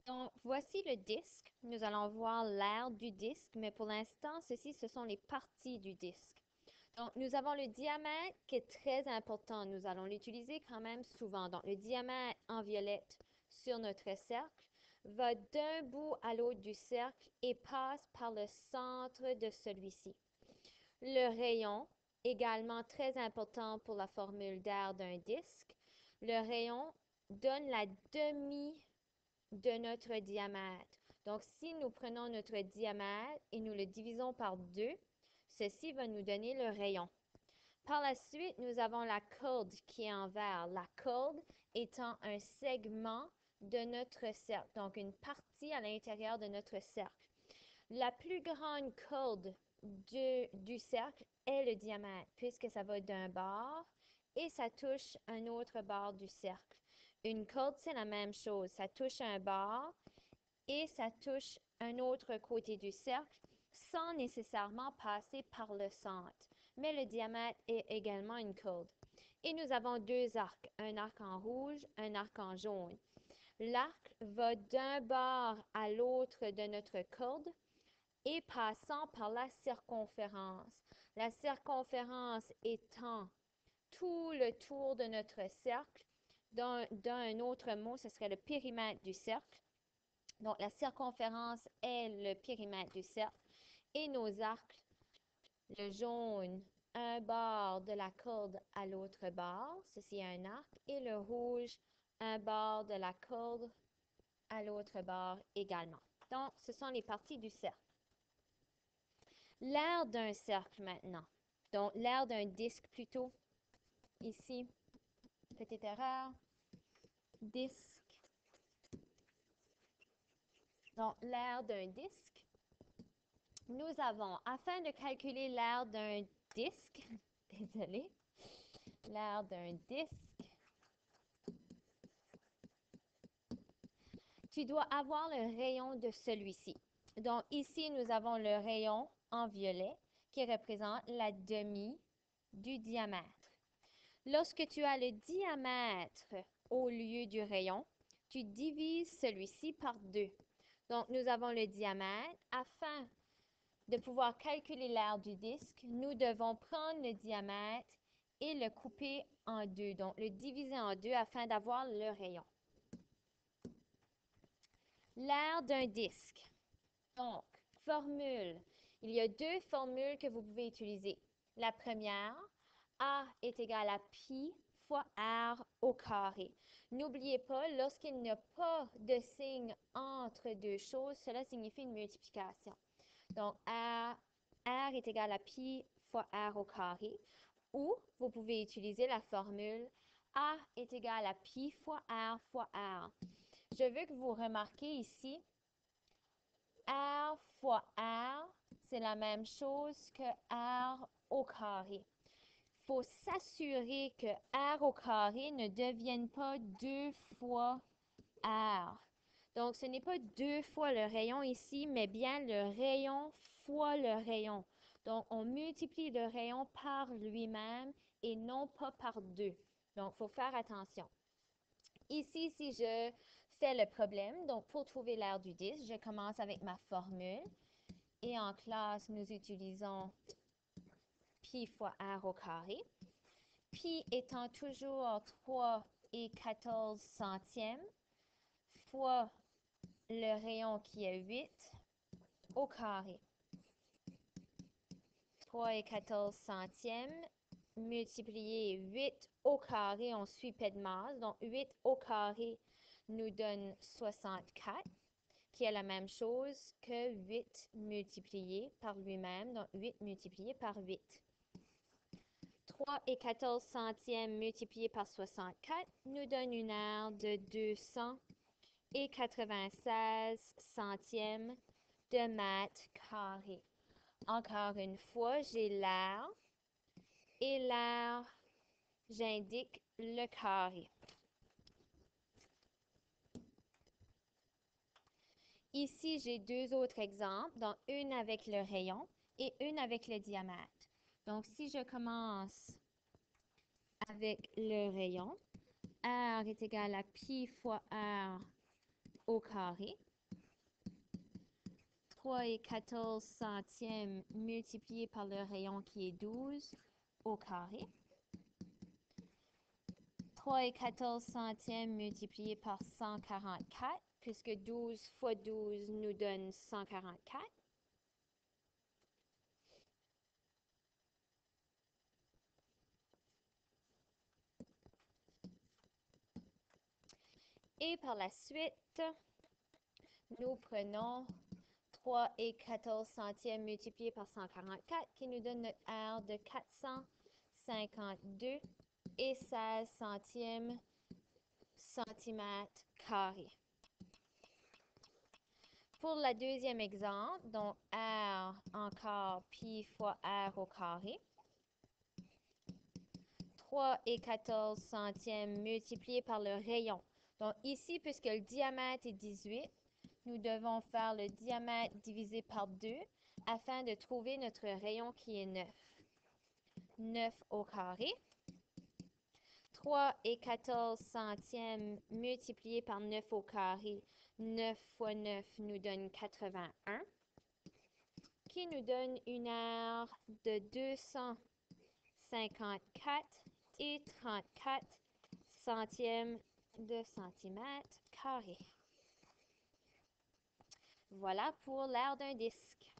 Donc, voici le disque. Nous allons voir l'aire du disque, mais pour l'instant, ce sont les parties du disque. Donc, nous avons le diamètre qui est très important. Nous allons l'utiliser quand même souvent. Donc, le diamètre en violette sur notre cercle va d'un bout à l'autre du cercle et passe par le centre de celui-ci. Le rayon, également très important pour la formule d'aire d'un disque. Le rayon donne la demi de notre diamètre. Donc, si nous prenons notre diamètre et nous le divisons par 2, ceci va nous donner le rayon. Par la suite, nous avons la corde qui est en vert. La corde étant un segment de notre cercle, donc une partie à l'intérieur de notre cercle. La plus grande corde du cercle est le diamètre, puisque ça va d'un bord et ça touche un autre bord du cercle. Une corde, c'est la même chose. Ça touche un bord et ça touche un autre côté du cercle sans nécessairement passer par le centre. Mais le diamètre est également une corde. Et nous avons deux arcs, un arc en rouge, un arc en jaune. L'arc va d'un bord à l'autre de notre corde et passant par la circonférence. La circonférence étant tout le tour de notre cercle. D'un autre mot, ce serait le périmètre du cercle. Donc, la circonférence est le périmètre du cercle. Et nos arcs, le jaune, un bord de la corde à l'autre bord, ceci est un arc, et le rouge, un bord de la corde à l'autre bord également. Donc, ce sont les parties du cercle. L'aire d'un cercle maintenant. Donc, l'aire d'un disque plutôt. Ici, petite erreur. Disque. Donc, l'aire d'un disque. Nous avons, afin de calculer l'aire d'un disque, désolé, l'aire d'un disque, tu dois avoir le rayon de celui-ci. Donc, ici, nous avons le rayon en violet qui représente la demi du diamètre. Lorsque tu as le diamètre au lieu du rayon, tu divises celui-ci par 2. Donc, nous avons le diamètre. Afin de pouvoir calculer l'aire du disque, nous devons prendre le diamètre et le couper en 2. Donc, le diviser en 2 afin d'avoir le rayon. L'aire d'un disque. Donc, formule. Il y a deux formules que vous pouvez utiliser. La première, A est égal à pi fois R au carré. N'oubliez pas, lorsqu'il n'y a pas de signe entre deux choses, cela signifie une multiplication. Donc, R est égal à pi fois R au carré. Ou vous pouvez utiliser la formule A est égal à pi fois R fois R. Je veux que vous remarquez ici, R fois R, c'est la même chose que R au carré. Il faut s'assurer que R au carré ne devienne pas 2 fois R. Donc, ce n'est pas 2 fois le rayon ici, mais bien le rayon fois le rayon. Donc, on multiplie le rayon par lui-même et non pas par 2. Donc, il faut faire attention. Ici, si je fais le problème, donc pour trouver l'aire du disque, je commence avec ma formule. Et en classe, nous utilisons pi fois r au carré. Pi étant toujours 3 et 14 centièmes fois le rayon qui est 8 au carré. 3 et 14 centièmes multiplié 8 au carré, on suit pas de masse. Donc, 8 au carré nous donne 64, qui est la même chose que 8 multiplié par lui-même. Donc, 8 multiplié par 8. 3 et 14 centièmes multiplié par 64 nous donne une aire de 296 centièmes de mètre carré. Encore une fois, j'ai l'aire et l'aire, j'indique le carré. Ici, j'ai deux autres exemples, donc une avec le rayon et une avec le diamètre. Donc, si je commence avec le rayon, R est égal à pi fois R au carré. 3,14 multiplié par le rayon qui est 12 au carré. 3,14 multiplié par 144, puisque 12 fois 12 nous donne 144. Et par la suite, nous prenons 3,14 multiplié par 144 qui nous donne notre R de 452 et 16 centièmes centimètres carrés. Pour le deuxième exemple, donc R encore pi fois R au carré. 3,14 multiplié par le rayon. Donc ici, puisque le diamètre est 18, nous devons faire le diamètre divisé par 2 afin de trouver notre rayon qui est 9. 9 au carré. 3,14 multiplié par 9 au carré. 9 fois 9 nous donne 81, qui nous donne une aire de 254 et 34 centièmes de centimètre carré. Voilà pour l'aire d'un disque.